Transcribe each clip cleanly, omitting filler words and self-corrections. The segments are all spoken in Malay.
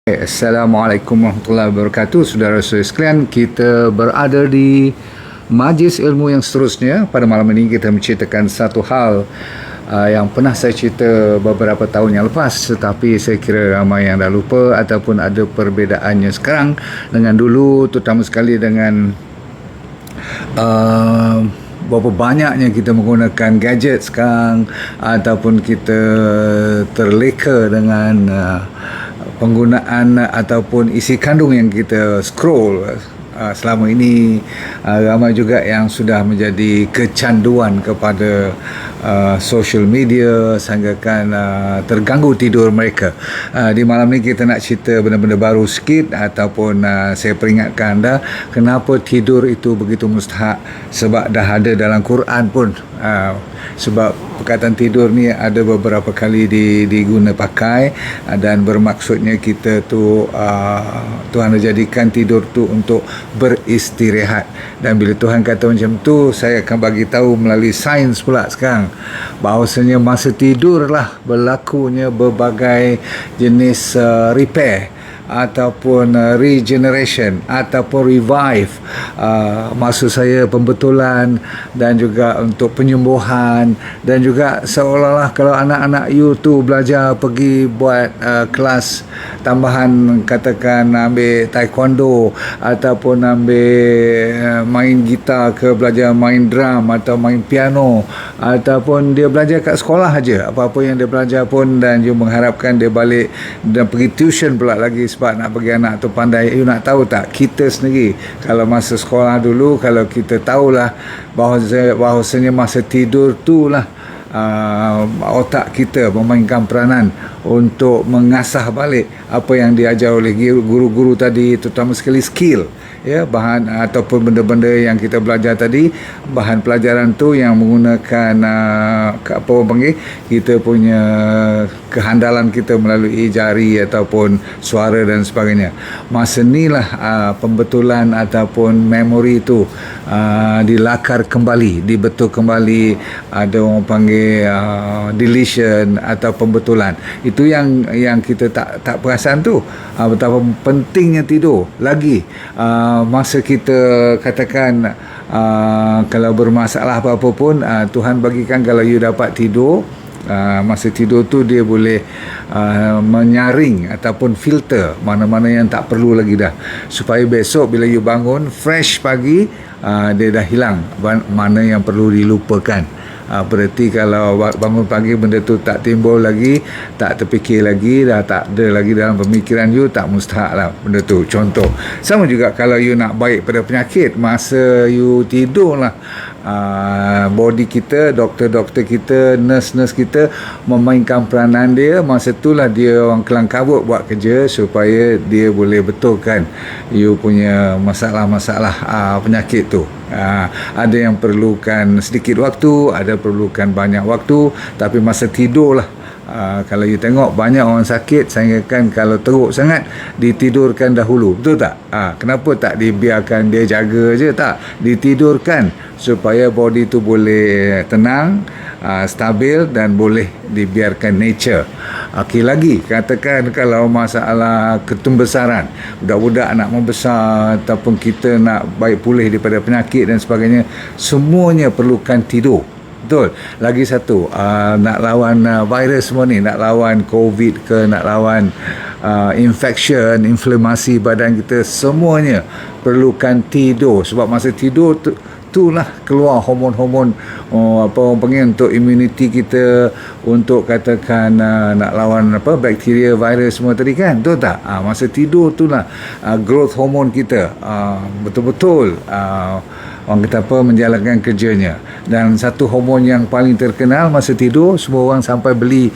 Assalamualaikum warahmatullahi wabarakatuh. Saudara-saudara sekalian, kita berada di majlis ilmu yang seterusnya. Pada malam ini kita menceritakan satu hal yang pernah saya cerita beberapa tahun yang lepas, tetapi saya kira ramai yang dah lupa ataupun ada perbedaannya sekarang dengan dulu, terutama sekali dengan berapa banyaknya kita menggunakan gadget sekarang, ataupun kita terleka dengan penggunaan ataupun isi kandung yang kita scroll selama ini. Ramai juga yang sudah menjadi kecanduan kepada social media sehinggakan terganggu tidur mereka. Di malam ni kita nak cerita benda-benda baru sikit, ataupun saya peringatkan anda kenapa tidur itu begitu mustahak, sebab dah ada dalam Quran pun. Sebab perkataan tidur ni ada beberapa kali diguna pakai, dan bermaksudnya kita tu Tuhan jadikan tidur tu untuk beristirahat. Dan bila Tuhan kata macam tu, saya akan bagi tahu melalui sains pula sekarang bahawasanya masa tidurlah berlakunya berbagai jenis repair ataupun regeneration ataupun revive, maksud saya pembetulan dan juga untuk penyembuhan. Dan juga seolah-olah kalau anak-anak you tu belajar pergi buat kelas tambahan, katakan ambil taekwondo ataupun ambil main gitar ke, belajar main drum atau main piano, ataupun dia belajar kat sekolah aja, apa-apa yang dia belajar pun, dan you mengharapkan dia balik dan pergi tuition pula lagi sebab nak bagi anak tu pandai. You nak tahu tak, kita sendiri kalau masa sekolah dulu, kalau kita tahulah bahawasanya masa tidur tu lah otak kita memainkan peranan untuk mengasah balik apa yang diajar oleh guru-guru tadi, terutama sekali skill, ya, bahan ataupun benda-benda yang kita belajar tadi, bahan pelajaran tu yang menggunakan apa orang panggil, kita punya kehandalan kita melalui jari ataupun suara dan sebagainya. Masa ni lah pembetulan ataupun memori tu dilakar kembali, dibetul kembali, ada orang panggil deletion atau pembetulan. Itu yang kita tak perasan tu, betapa pentingnya tidur. Lagi masa kita katakan kalau bermasalah apa-apa pun, Tuhan bagikan kalau you dapat tidur, masa tidur tu dia boleh menyaring ataupun filter mana-mana yang tak perlu lagi dah, supaya besok bila you bangun fresh pagi, dia dah hilang mana yang perlu dilupakan. Berarti kalau bangun pagi benda tu tak timbul lagi, tak terfikir lagi, dah tak ada lagi dalam pemikiran you, tak mustahak lah benda tu. Contoh, sama juga kalau you nak baik pada penyakit, masa you tidur lah, body kita, doktor-doktor kita, nurse-nurse kita memainkan peranan dia. Masa itulah dia orang kelang kabut buat kerja supaya dia boleh betulkan you punya masalah-masalah penyakit tu. Ada yang perlukan sedikit waktu, ada perlukan banyak waktu, tapi masa tidur lah. Kalau you tengok banyak orang sakit sehinggakan kalau teruk sangat ditidurkan dahulu, betul tak? Kenapa tak dibiarkan dia jaga je, tak ditidurkan supaya body tu boleh tenang, stabil, dan boleh dibiarkan nature. Okey, lagi katakan kalau masalah ketumbesaran, budak-budak nak membesar ataupun kita nak baik pulih daripada penyakit dan sebagainya, semuanya perlukan tidur. Betul. Lagi satu, nak lawan virus semua ni, nak lawan COVID ke, nak lawan infection, inflamasi badan kita, semuanya perlukan tidur. Sebab masa tidur itulah keluar hormon-hormon apa orang panggil untuk immunity kita, untuk katakan nak lawan bakteria, virus semua tadi kan, betul tak? Masa tidur itulah growth hormone kita betul-betul orang kata apa, menjalankan kerjanya. Dan satu hormon yang paling terkenal masa tidur, semua orang sampai beli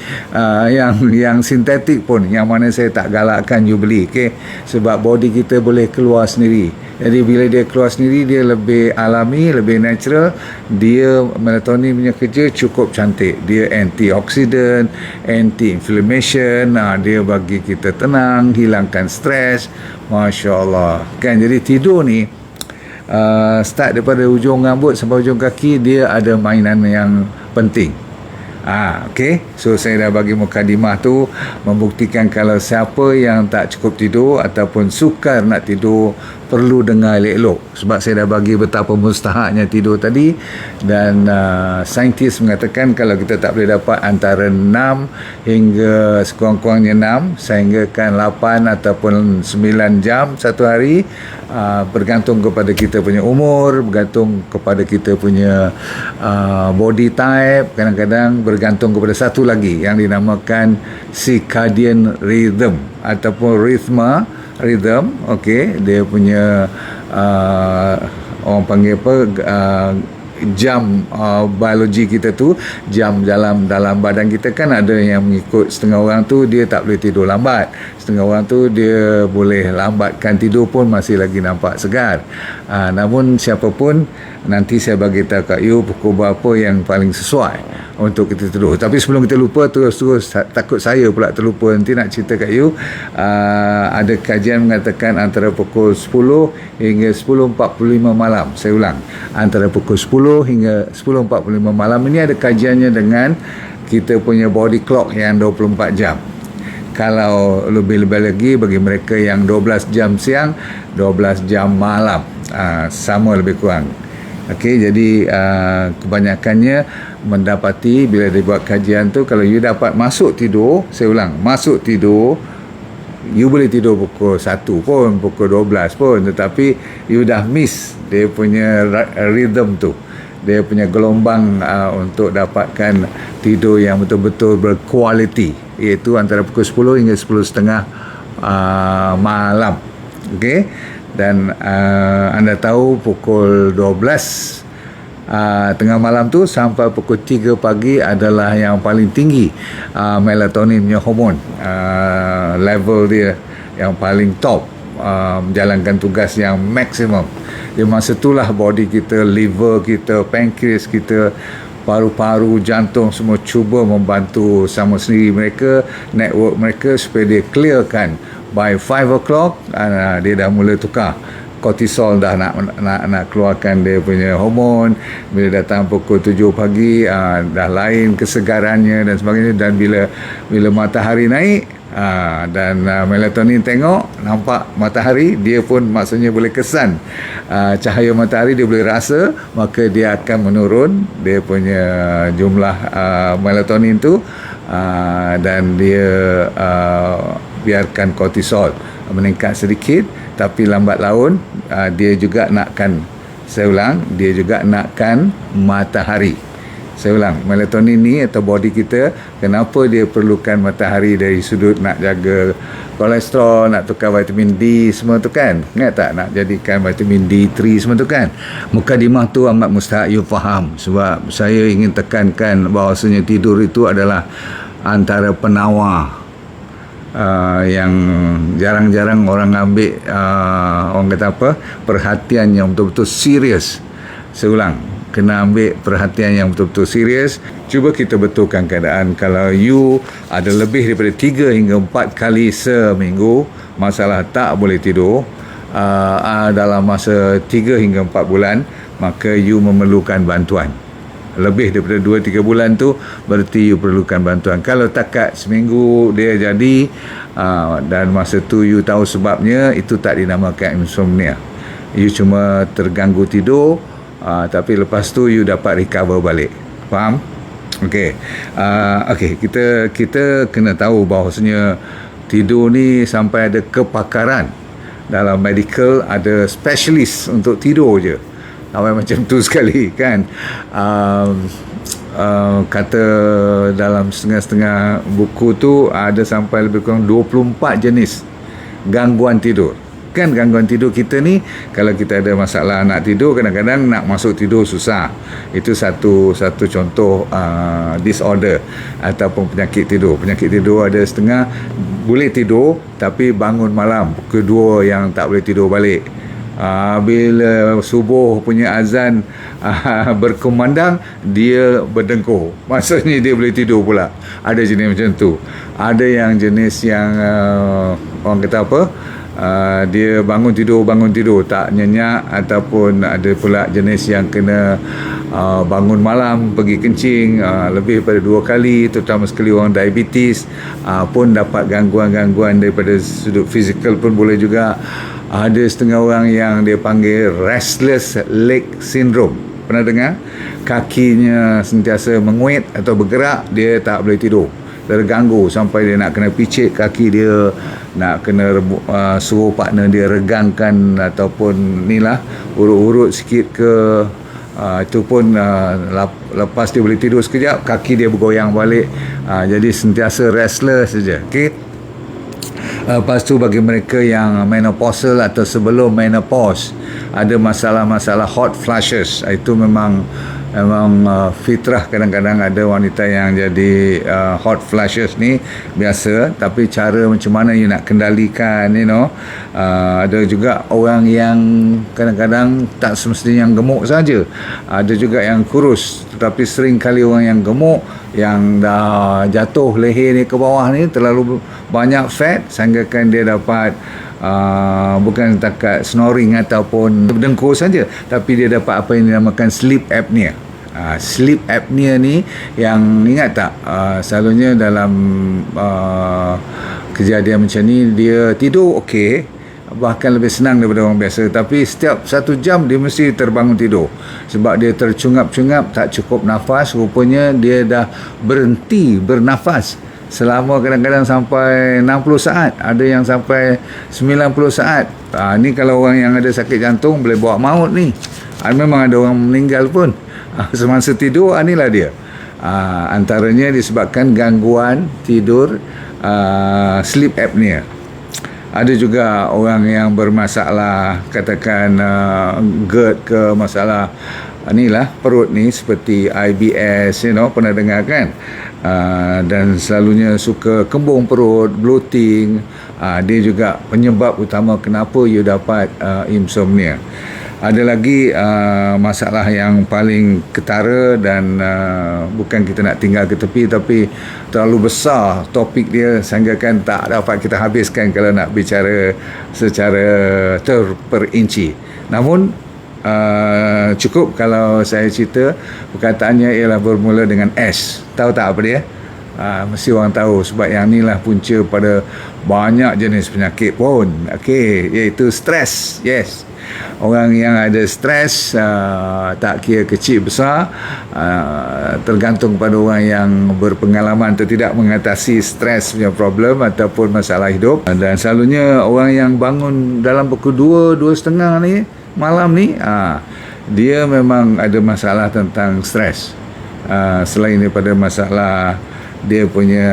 yang sintetik pun, yang mana saya tak galakkan you beli, okay? Sebab body kita boleh keluar sendiri. Jadi bila dia keluar sendiri, dia lebih alami, lebih natural. Dia melatonin punya kerja cukup cantik. Dia antioksidan, anti-inflammation, dia bagi kita tenang, hilangkan stres. Masya Allah kan. Jadi tidur ni start daripada ujung rambut sampai ujung kaki, dia ada mainan yang penting. Okey. So saya dah bagi mukadimah tu membuktikan kalau siapa yang tak cukup tidur ataupun sukar nak tidur perlu dengar elok-elok, sebab saya dah bagi betapa mustahaknya tidur tadi. Dan saintis mengatakan kalau kita tak boleh dapat antara 6 hingga sekurang-kurangnya 6 sehinggakan 8 ataupun 9 jam satu hari, bergantung kepada kita punya umur, bergantung kepada kita punya body type, kadang-kadang bergantung kepada satu lagi yang dinamakan circadian rhythm ataupun rhythm. Okey, dia punya orang panggil apa, jam biologi kita tu, jam dalam badan kita kan ada yang mengikut. Setengah orang tu dia tak boleh tidur lambat, setengah orang tu dia boleh lambatkan tidur pun masih lagi nampak segar. Namun siapapun, nanti saya bagi tahu kat you pukul berapa yang paling sesuai untuk kita tidur. Tapi sebelum kita lupa, terus takut saya pula terlupa, nanti nak cerita kat you, ada kajian mengatakan antara pukul 10 hingga 10.45 malam, saya ulang, antara pukul 10 hingga 10.45 malam ini ada kajiannya dengan kita punya body clock yang 24 jam. Kalau lebih-lebih lagi bagi mereka yang 12 jam siang, 12 jam malam, sama lebih kurang. Okey, jadi kebanyakannya mendapati bila dia buat kajian tu, kalau you dapat masuk tidur, saya ulang, masuk tidur, you boleh tidur pukul 1 pun, pukul 12 pun, tetapi you dah miss dia punya rhythm tu, dia punya gelombang untuk dapatkan tidur yang betul-betul berkualiti, iaitu antara pukul 10 hingga 10.30 malam. Okey, dan anda tahu pukul 12 tengah malam tu sampai pukul 3 pagi adalah yang paling tinggi melatonin punya hormon, level dia yang paling top, menjalankan tugas yang maksimum. Di masa itulah body kita, liver kita, pankreas kita, paru-paru, jantung semua cuba membantu sama sendiri mereka, network mereka, supaya dia clearkan. By 5 o'clock dia dah mula tukar kortisol, dah nak keluarkan dia punya hormon. Bila datang pukul 7 pagi dah lain kesegarannya dan sebagainya. Dan bila matahari naik dan melatonin tengok nampak matahari, dia pun maksudnya boleh kesan cahaya matahari, dia boleh rasa, maka dia akan menurun dia punya jumlah melatonin tu, dan dia biarkan kortisol meningkat sedikit. Tapi lambat laun dia juga nakkan, saya ulang, dia juga nakkan matahari. Saya ulang, melatonin ni atau body kita, kenapa dia perlukan matahari dari sudut nak jaga kolesterol, nak tukar vitamin D semua tu kan, ingat tak, nak jadikan vitamin D3 semua tu kan. Mukadimah tu amat mustahak you faham, sebab saya ingin tekankan bahawasanya tidur itu adalah antara penawar yang jarang-jarang orang ambil, orang kata apa, perhatian yang betul-betul serius. Saya ulang, kena ambil perhatian yang betul-betul serius. Cuba kita betulkan keadaan. Kalau you ada lebih daripada 3 hingga 4 kali seminggu masalah tak boleh tidur dalam masa 3 hingga 4 bulan, maka you memerlukan bantuan. Lebih daripada 2-3 bulan tu berarti you perlukan bantuan. Kalau takat seminggu dia jadi dan masa tu you tahu sebabnya, itu tak dinamakan insomnia. You cuma terganggu tidur, tapi lepas tu you dapat recover balik. Faham? Okey. Okey, kita kena tahu bahawasanya tidur ni sampai ada kepakaran. Dalam medical ada specialist untuk tidur je. Awal macam tu sekali kan. Kata dalam setengah-setengah buku tu ada sampai lebih kurang 24 jenis gangguan tidur. Kan gangguan tidur kita ni, kalau kita ada masalah nak tidur, kadang-kadang nak masuk tidur susah. Itu satu contoh disorder ataupun penyakit tidur. Penyakit tidur ada setengah boleh tidur tapi bangun malam kedua yang tak boleh tidur balik. Bila subuh punya azan berkumandang, dia berdengkur, maksudnya dia boleh tidur pula. Ada jenis macam tu. Ada yang jenis yang orang kata apa, dia bangun tidur tak nyenyak, ataupun ada pula jenis yang kena bangun malam pergi kencing lebih daripada 2 kali, terutama sekali orang diabetes pun dapat gangguan-gangguan daripada sudut fizikal pun boleh juga. Ada setengah orang yang dia panggil restless leg syndrome. Pernah dengar? Kakinya sentiasa menguit atau bergerak, dia tak boleh tidur, terganggu sampai dia nak kena picit kaki dia, nak kena suruh partner dia regangkan ataupun urut-urut sikit ke. Itu pun lepas dia boleh tidur sekejap, kaki dia bergoyang balik. Jadi sentiasa restless saja. Okey. Lepas tu bagi mereka yang menopausal atau sebelum menopause, ada masalah-masalah hot flushes. Itu memang fitrah. Kadang-kadang ada wanita yang jadi hot flushes ni biasa, tapi cara macam mana you nak kendalikan, ada juga orang yang kadang-kadang tak semestinya yang gemuk saja, ada juga yang kurus, tetapi sering kali orang yang gemuk yang dah jatuh leher ni ke bawah ni terlalu banyak fat sehinggakan dia dapat bukan setakat snoring ataupun berdengkur saja, tapi dia dapat apa yang dinamakan sleep apnea. Sleep apnea ni yang ingat tak, selalunya dalam kejadian macam ni dia tidur okey, bahkan lebih senang daripada orang biasa, tapi setiap 1 jam dia mesti terbangun tidur sebab dia tercungap-cungap, tak cukup nafas. Rupanya dia dah berhenti bernafas selama kadang-kadang sampai 60 saat, ada yang sampai 90 saat. Ni kalau orang yang ada sakit jantung boleh bawa maut ni. Memang ada orang meninggal pun semasa tidur. Inilah dia. Antaranya disebabkan gangguan tidur, sleep apnea. Ada juga orang yang bermasalah, katakan GERD ke, masalah perut ni seperti IBS, pernah dengar kan? Dan selalunya suka kembung perut, bloating. Dia juga penyebab utama kenapa you dapat insomnia. Ada lagi masalah yang paling ketara dan bukan kita nak tinggal ke tepi, tapi terlalu besar topik dia sehinggakan tak dapat kita habiskan kalau nak bicara secara terperinci. Namun cukup kalau saya cerita perkataannya ialah bermula dengan S. Tahu tak apa dia? Mesti orang tahu sebab yang ni lah punca pada banyak jenis penyakit pun. Okey, iaitu stres. Yes. Orang yang ada stres, tak kira kecil besar, tergantung pada orang yang berpengalaman atau tidak mengatasi stres punya problem ataupun masalah hidup. Dan selalunya orang yang bangun dalam pukul 2:30 ni malam ni, dia memang ada masalah tentang stres. Selain daripada masalah dia punya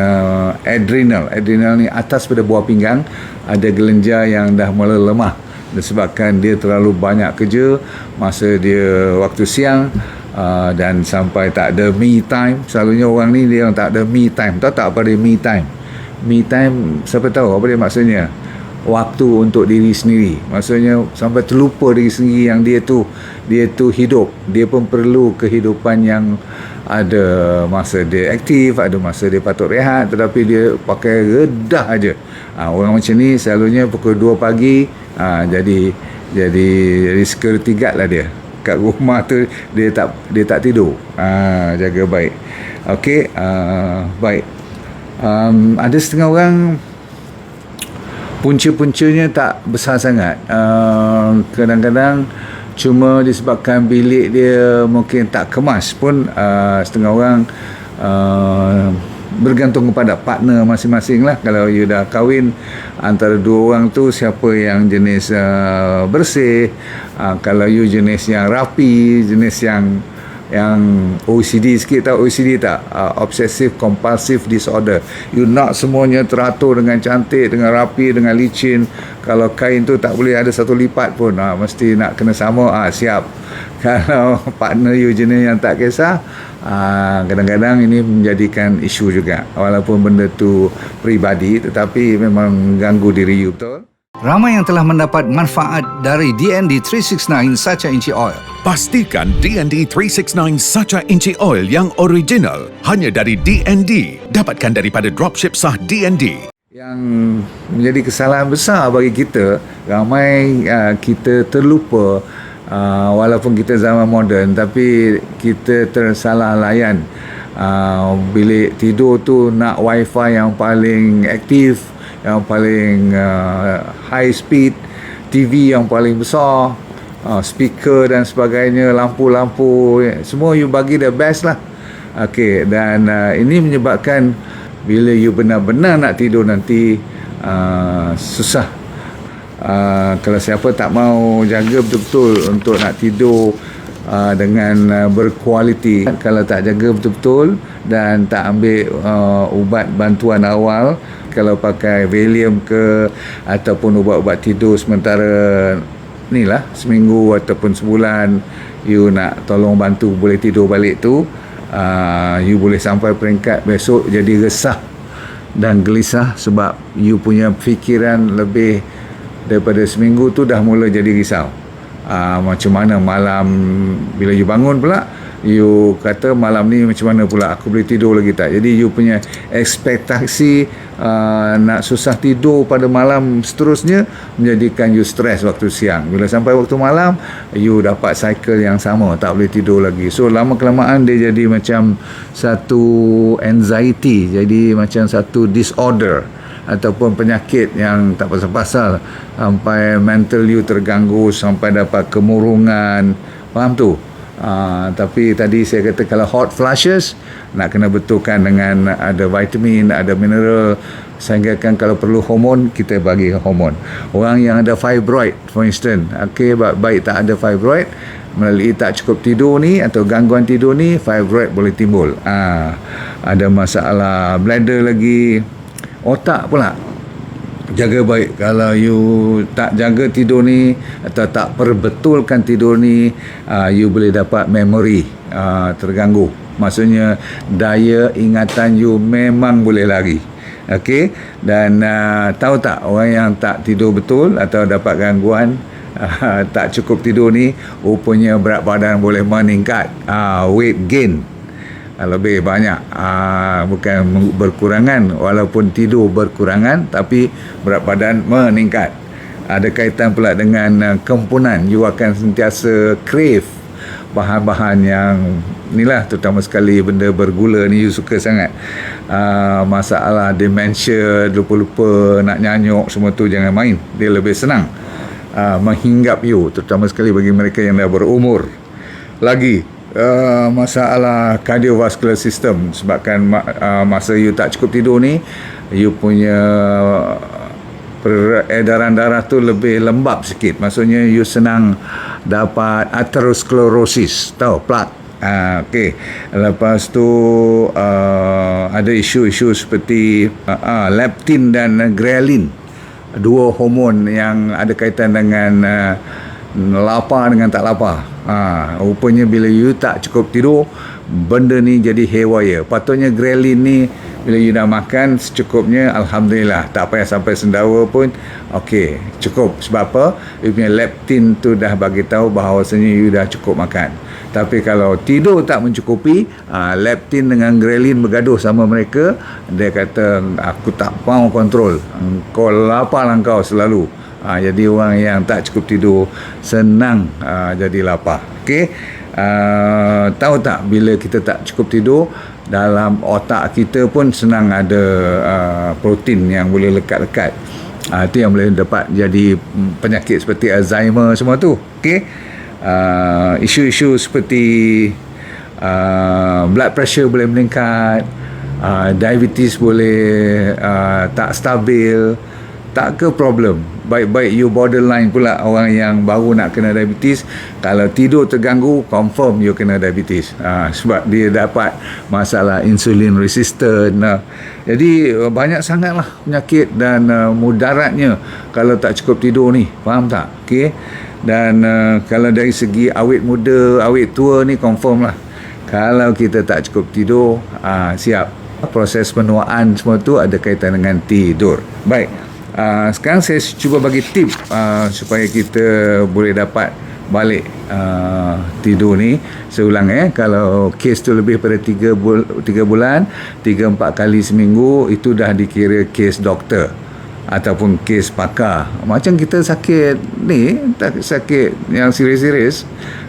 adrenal ni atas pada buah pinggang, ada kelenjar yang dah mula lemah disebabkan dia terlalu banyak kerja masa dia waktu siang, dan sampai tak ada me time. Selalunya orang ni dia tak ada me time. Tahu tak apa dia me time? Me time, siapa tahu apa dia maksudnya? Waktu untuk diri sendiri. Maksudnya sampai terlupa diri sendiri yang dia tu hidup. Dia pun perlu kehidupan yang ada masa dia aktif, ada masa dia patut rehat, tetapi dia pakai redah aja. Orang macam ni selalunya pukul 2 pagi jadi security guard lah dia. Kat rumah tu dia tak tidur. Jaga baik. Okey, baik. Ada setengah orang punca-puncanya tak besar sangat. Kadang-kadang cuma disebabkan bilik dia mungkin tak kemas pun, setengah orang bergantung kepada partner masing-masing lah. Kalau you dah kahwin, antara 2 orang tu siapa yang jenis bersih, kalau you jenis yang rapi, jenis yang OCD sikit. Tahu OCD tak? Obsessive Compulsive Disorder. You nak semuanya teratur dengan cantik, dengan rapi, dengan licin. Kalau kain tu tak boleh ada satu lipat pun, mesti nak kena sama. Siap. Kalau partner you jenis yang tak kisah, kadang-kadang ini menjadikan isu juga. Walaupun benda tu peribadi, tetapi memang ganggu diri you, betul? Ramai yang telah mendapat manfaat dari DND 369 Sacha Inchi Oil. Pastikan DND 369 Sacha Inchi Oil yang original hanya dari DND. Dapatkan daripada dropship sah DND. Yang menjadi kesalahan besar bagi kita, ramai kita terlupa, walaupun kita zaman moden, tapi kita tersalah layan. Bilik tidur tu nak wifi yang paling aktif, yang paling high speed, TV yang paling besar, speaker dan sebagainya, lampu-lampu, semua you bagi the best lah. Okey, dan ini menyebabkan bila you benar-benar nak tidur nanti susah. Kalau siapa tak mau jaga betul-betul untuk nak tidur dengan berkualiti, kalau tak jaga betul-betul dan tak ambil ubat bantuan awal, kalau pakai Valium ke ataupun ubat-ubat tidur sementara ni lah seminggu ataupun sebulan, you nak tolong bantu boleh tidur balik tu, you boleh sampai peringkat besok jadi resah dan gelisah sebab you punya fikiran lebih daripada seminggu tu dah mula jadi risau. Macam mana malam bila you bangun pula, you kata malam ni macam mana pula aku boleh tidur lagi tak. Jadi you punya ekspektasi nak susah tidur pada malam seterusnya menjadikan you stres waktu siang. Bila sampai waktu malam, you dapat cycle yang sama, tak boleh tidur lagi. So lama kelamaan dia jadi macam satu anxiety, jadi macam satu disorder ataupun penyakit yang tak pasal-pasal, sampai mental you terganggu, sampai dapat kemurungan, faham tu? Tapi tadi saya kata kalau hot flushes nak kena betulkan dengan ada vitamin, ada mineral, sehingga kan kalau perlu hormon kita bagi hormon. Orang yang ada fibroid for instance, baik tak ada fibroid, melalui tak cukup tidur ni atau gangguan tidur ni, fibroid boleh timbul. Ada masalah bladder lagi, otak pula jaga baik. Kalau you tak jaga tidur ni atau tak perbetulkan tidur ni, you boleh dapat memory terganggu. Maksudnya daya ingatan you memang boleh lari. Okey, dan tahu tak orang yang tak tidur betul atau dapat gangguan tak cukup tidur ni, rupanya berat badan boleh meningkat, weight gain lebih banyak, bukan berkurangan, walaupun tidur berkurangan tapi berat badan meningkat. Ada kaitan pula dengan kempunan, you akan sentiasa crave bahan-bahan yang inilah, terutama sekali benda bergula ni you suka sangat. Masalah dementia, lupa-lupa, nak nyanyuk, semua tu jangan main, dia lebih senang menghinggap you, terutama sekali bagi mereka yang dah berumur. Lagi masalah cardiovascular system, sebabkan masa you tak cukup tidur ni, you punya peredaran darah tu lebih lembab sikit, maksudnya you senang dapat atherosclerosis, tahu, plaque. Okey, lepas tu ada isu-isu seperti leptin dan ghrelin, dua hormon yang ada kaitan dengan lapar dengan tak lapar. Rupanya bila you tak cukup tidur, benda ni jadi haywire. Patutnya ghrelin ni bila you dah makan secukupnya, alhamdulillah, tak payah sampai sendawa pun okey, cukup. Sebab apa? You punya leptin tu dah bagi tahu bahawasanya you dah cukup makan. Tapi kalau tidur tak mencukupi, leptin dengan ghrelin bergaduh sama mereka, dia kata aku tak mau kontrol, kau lapar lah kau selalu. Jadi orang yang tak cukup tidur senang jadi lapar. Okey, tahu tak bila kita tak cukup tidur, dalam otak kita pun senang ada protein yang boleh lekat-lekat. Itu yang boleh dapat jadi penyakit seperti Alzheimer semua tu. Okey, isu-isu seperti blood pressure boleh meningkat, diabetes boleh tak stabil, tak ke problem. Baik-baik you borderline pula, orang yang baru nak kena diabetes, kalau tidur terganggu, confirm you kena diabetes. Sebab dia dapat masalah insulin resistant. Jadi banyak sangatlah penyakit dan mudaratnya kalau tak cukup tidur ni, faham tak? Okey. Dan kalau dari segi awet muda, awet tua ni confirm lah, kalau kita tak cukup tidur, siap. Proses penuaan semua tu ada kaitan dengan tidur. Baik. Sekarang saya cuba bagi tip supaya kita boleh dapat balik tidur ni. Saya ulang kalau kes tu lebih pada 3 bulan, 3-4 kali seminggu, itu dah dikira kes doktor ataupun kes pakar. Macam kita sakit ni, sakit yang serius-serius,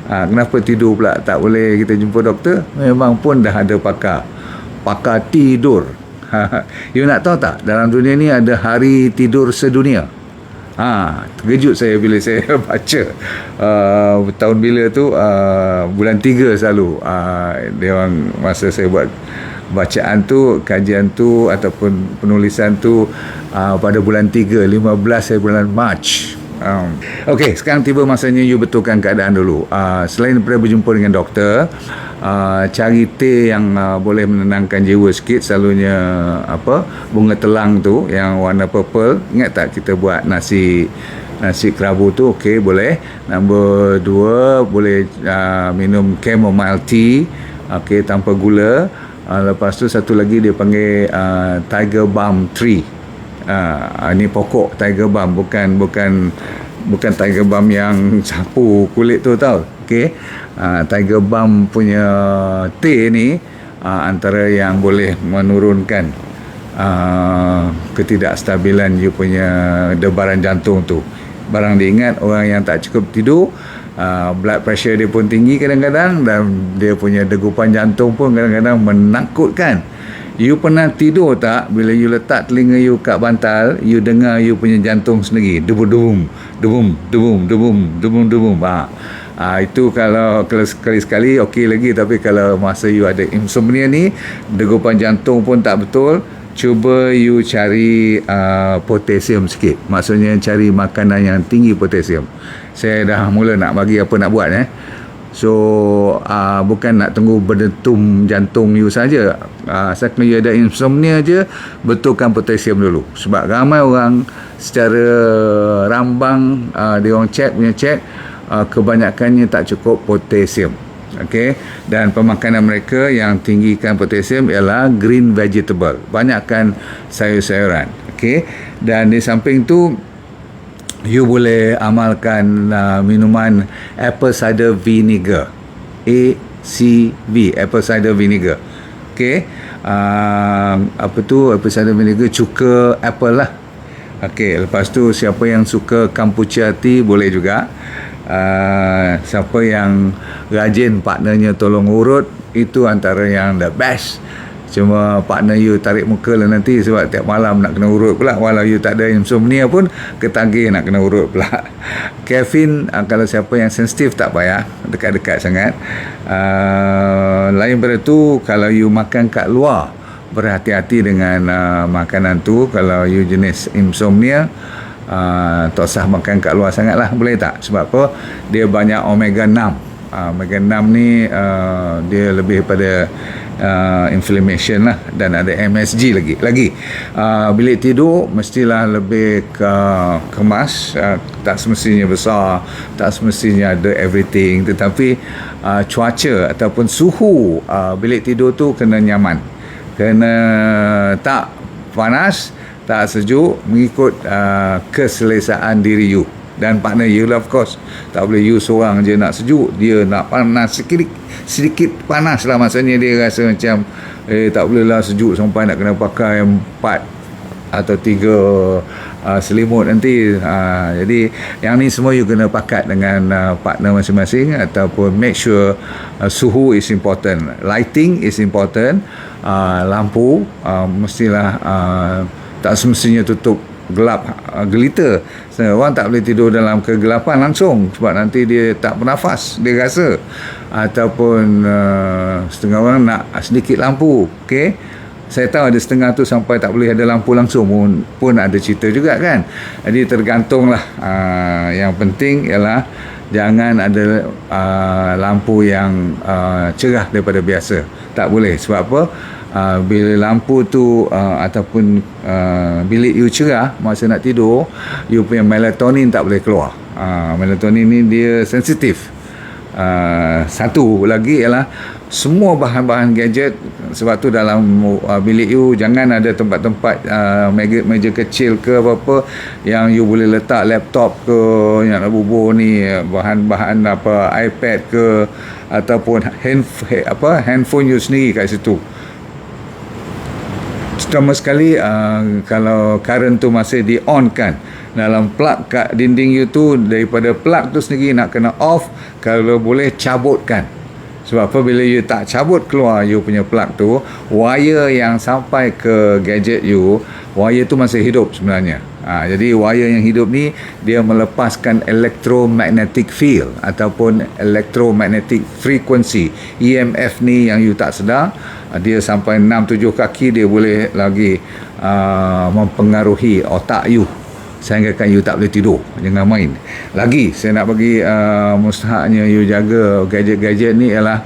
kenapa tidur pula tak boleh kita jumpa doktor? Memang pun dah ada pakar tidur. You nak tahu tak, dalam dunia ni ada hari tidur sedunia. Terkejut saya bila saya baca tahun bila tu, bulan 3 selalu, dia orang masa saya buat bacaan tu, kajian tu ataupun penulisan tu pada bulan 3, 15 bulan Mac. Okey, sekarang tiba masanya you betulkan keadaan dulu. Selain daripada berjumpa dengan doktor, cari teh yang boleh menenangkan jiwa sikit. Selalunya bunga telang tu yang warna purple. Ingat tak kita buat nasi kerabu tu? Okey, boleh. Nombor 2, boleh minum chamomile tea, okey, tanpa gula. Lepas tu satu lagi dia panggil tiger balm tree. Ini pokok tiger balm, bukan tiger balm yang sapu kulit tu tau. Okey. Tiger balm punya teh ni antara yang boleh menurunkan ketidakstabilan you punya debaran jantung tu. Barang diingat, orang yang tak cukup tidur, blood pressure dia pun tinggi kadang-kadang, dan dia punya degupan jantung pun kadang-kadang menakutkan. You pernah tidur tak, bila you letak telinga you kat bantal, you dengar you punya jantung sendiri, debum debum debum debum debum debum. Itu kalau sekali-sekali okey lagi, tapi kalau masa you ada insomnia ni, degupan jantung pun tak betul, cuba you cari potasium sikit. Maksudnya cari makanan yang tinggi potasium. Saya dah mula nak bagi apa nak buat. So bukan nak tunggu berdetum jantung you saja. Asalkan you ada insomnia je, betulkan potasium dulu. Sebab ramai orang secara rambang, dia orang cek kebanyakannya tak cukup potasium. Okey, dan pemakanan mereka yang tinggikan potasium ialah green vegetable, banyakkan sayur-sayuran. Okey, dan di samping tu you boleh amalkan minuman apple cider vinegar, ACV, apple cider vinegar. Okey, apa tu apple cider vinegar, cuka apple lah. Okey, lepas tu siapa yang suka kombucha tea boleh juga. Siapa yang rajin partnernya tolong urut, itu antara yang the best. Cuma partner you tarik muka lah nanti, sebab tiap malam nak kena urut pula. Walau you tak ada insomnia pun ketagih nak kena urut pula. Caffeine, kalau siapa yang sensitif tak payah dekat-dekat sangat. Lain pada tu, kalau you makan kat luar, berhati-hati dengan makanan tu. Kalau you jenis insomnia, tak usah makan kat luar sangat lah, boleh tak? Sebab apa? Dia banyak omega 6. Omega 6 ni dia lebih pada inflammation lah, dan ada MSG lagi. Bilik tidur mestilah lebih kemas, tak semestinya besar, tak semestinya ada everything, tetapi cuaca ataupun suhu bilik tidur tu kena nyaman, kena tak panas, tak sejuk, mengikut keselesaan diri you dan partner you lah, of course. Tak boleh you seorang je nak sejuk, dia nak panas, sedikit panas lah, maksudnya dia rasa macam tak boleh lah sejuk sampai nak kena pakai 4 atau 3 selimut nanti. Jadi yang ni semua you kena pakat dengan partner masing-masing, ataupun make sure suhu is important, lighting is important, lampu mestilah tak semestinya tutup gelap gelita. Orang tak boleh tidur dalam kegelapan langsung, sebab nanti dia tak bernafas, dia rasa. Ataupun setengah orang nak sedikit lampu. Okey, saya tahu ada setengah tu sampai tak boleh ada lampu langsung pun ada cerita juga kan. Jadi tergantunglah. Yang penting ialah jangan ada lampu yang cerah daripada biasa. Tak boleh. Sebab apa? Bila lampu tu ataupun bilik you cerah masa nak tidur, you punya melatonin tak boleh keluar. Melatonin ni dia sensitif. Satu lagi ialah semua bahan-bahan gadget, sebab tu dalam bilik you jangan ada tempat-tempat meja kecil ke apa-apa yang you boleh letak laptop ke yang nak bubuh ni, bahan-bahan iPad ke ataupun handphone you sendiri kat situ. Pertama sekali kalau current tu masih di on kan, dalam plug kat dinding you tu, daripada plug tu sendiri nak kena off, kalau boleh cabutkan. Sebab apa, bila you tak cabut keluar you punya plug tu, wire yang sampai ke gadget you, wire tu masih hidup sebenarnya. Jadi wire yang hidup ni dia melepaskan electromagnetic field ataupun electromagnetic frequency, EMF ni yang you tak sedar, dia sampai 6-7 kaki dia boleh lagi mempengaruhi otak you sehingga kan you tak boleh tidur. Jangan main. Lagi saya nak bagi mustahaknya you jaga gadget-gadget ni ialah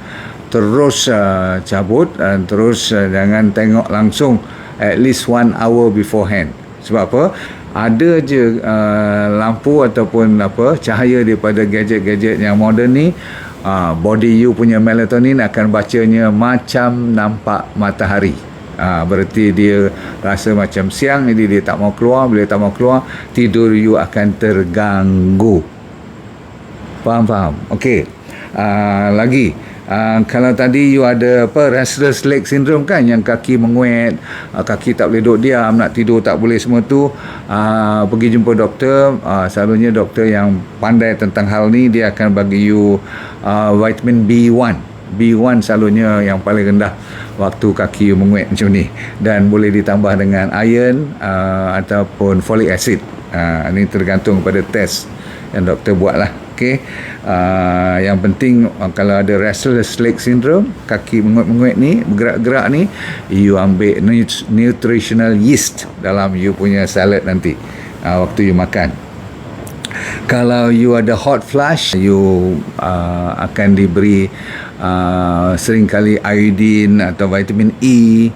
terus cabut dan terus jangan tengok langsung, at least 1 hour beforehand. Sebab apa? Ada je lampu ataupun cahaya daripada gadget-gadget yang moden ni, body you punya melatonin akan bacanya macam nampak matahari. Berarti dia rasa macam siang, jadi dia tak mau keluar. Bila tak mau keluar, tidur you akan terganggu. Faham? Okey. Lagi, kalau tadi you ada restless leg syndrome kan, yang kaki menguet, kaki tak boleh duduk diam, nak tidur tak boleh, semua tu pergi jumpa doktor. Selalunya doktor yang pandai tentang hal ni, dia akan bagi you vitamin B1 selalunya yang paling rendah waktu kaki you menguet macam ni, dan boleh ditambah dengan iron ataupun folic acid. Ini tergantung pada test yang doktor buat lah. Okay. Yang penting kalau ada restless leg syndrome, kaki menguet-menguet ni, bergerak-gerak ni, you ambil nutritional yeast dalam you punya salad nanti waktu you makan. Kalau you ada hot flush, you akan diberi seringkali iodine atau vitamin E,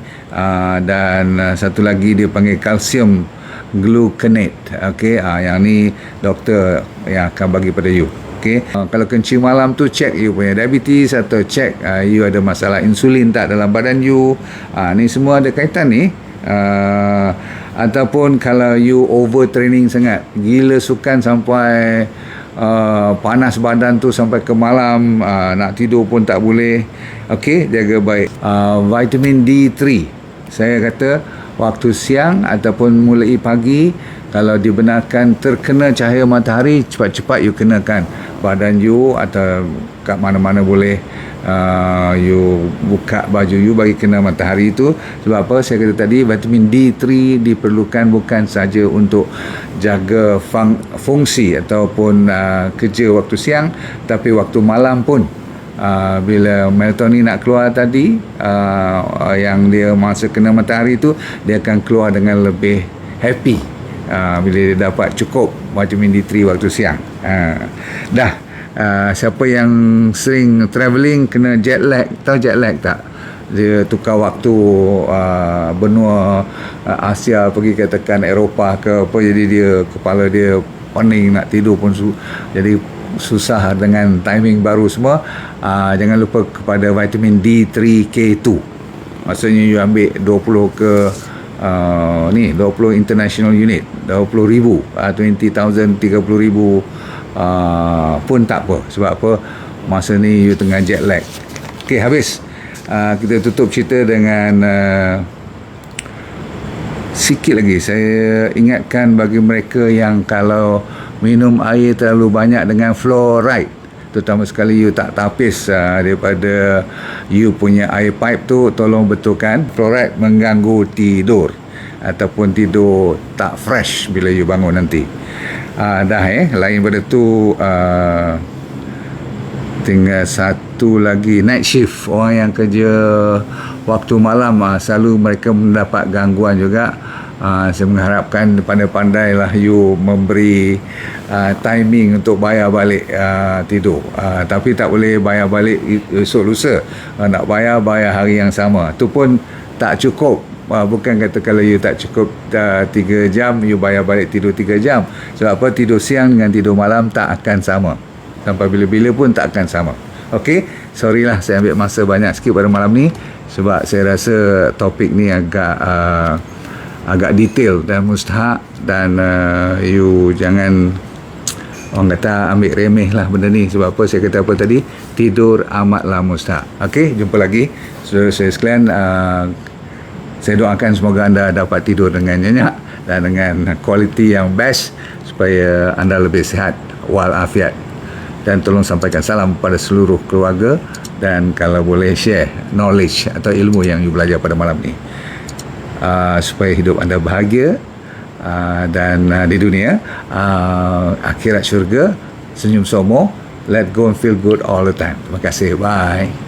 dan satu lagi dia panggil kalsium gluconate. Okey, yang ni doktor yang akan bagi pada you. Okey, kalau kencing malam tu, check you punya diabetes atau check you ada masalah insulin tak dalam badan you. Ni semua ada kaitan ni. Ataupun kalau you overtraining sangat, gila sukan sampai panas badan tu sampai ke malam, nak tidur pun tak boleh. Okey, jaga baik. Vitamin D3, saya kata waktu siang ataupun mulai pagi, kalau dibenarkan terkena cahaya matahari, cepat-cepat you kenakan badan you, atau kat mana-mana boleh you buka baju you bagi kena matahari itu. Sebab apa? Saya kata tadi, vitamin D3 diperlukan bukan saja untuk jaga fungsi ataupun kerja waktu siang, tapi waktu malam pun. Bila melatonin nak keluar tadi, yang dia masa kena matahari tu, dia akan keluar dengan lebih happy bila dia dapat cukup vitamin D3 waktu siang. Siapa yang sering travelling kena jet lag, tahu jet lag tak? Dia tukar waktu benua Asia pergi katakan Eropah ke apa, jadi dia kepala dia pening, nak tidur pun jadi susah dengan timing baru semua. Jangan lupa kepada vitamin D3K2. Maksudnya you ambil 20 ke 20 international unit, 20,000, 20,000, 30,000 pun tak apa. Sebab apa? Masa ni you tengah jet lag. Okey, habis. Kita tutup cerita dengan sikit lagi. Saya ingatkan bagi mereka yang kalau minum air terlalu banyak dengan fluoride, terutama sekali you tak tapis daripada you punya air pipe tu, tolong betulkan. Fluoride mengganggu tidur ataupun tidur tak fresh bila you bangun nanti. Lain pada tu, tinggal satu lagi, night shift. Orang yang kerja waktu malam, selalu mereka mendapat gangguan juga. Saya mengharapkan pandai-pandailah you memberi timing untuk bayar balik tidur. Tapi tak boleh bayar balik esok lusa. Nak bayar hari yang sama. Itu pun tak cukup. Bukan kata kalau you tak cukup 3 jam, you bayar balik tidur 3 jam. Sebab apa? Tidur siang dengan tidur malam tak akan sama. Sampai bila-bila pun tak akan sama. Okey, sorry lah saya ambil masa banyak sikit pada malam ni sebab saya rasa topik ni agak detail dan mustahak, dan you jangan orang kata ambil remeh lah benda ni. Sebab apa saya kata apa tadi, tidur amatlah mustahak. Okey, jumpa lagi saudara saya sekalian. Saya doakan semoga anda dapat tidur dengan nyenyak dan dengan kualiti yang best supaya anda lebih sihat walafiat. Dan tolong sampaikan salam pada seluruh keluarga, dan kalau boleh share knowledge atau ilmu yang you belajar pada malam ni, supaya hidup anda bahagia, dan di dunia akhirat syurga, senyum somo, let go and feel good all the time. Terima kasih, bye.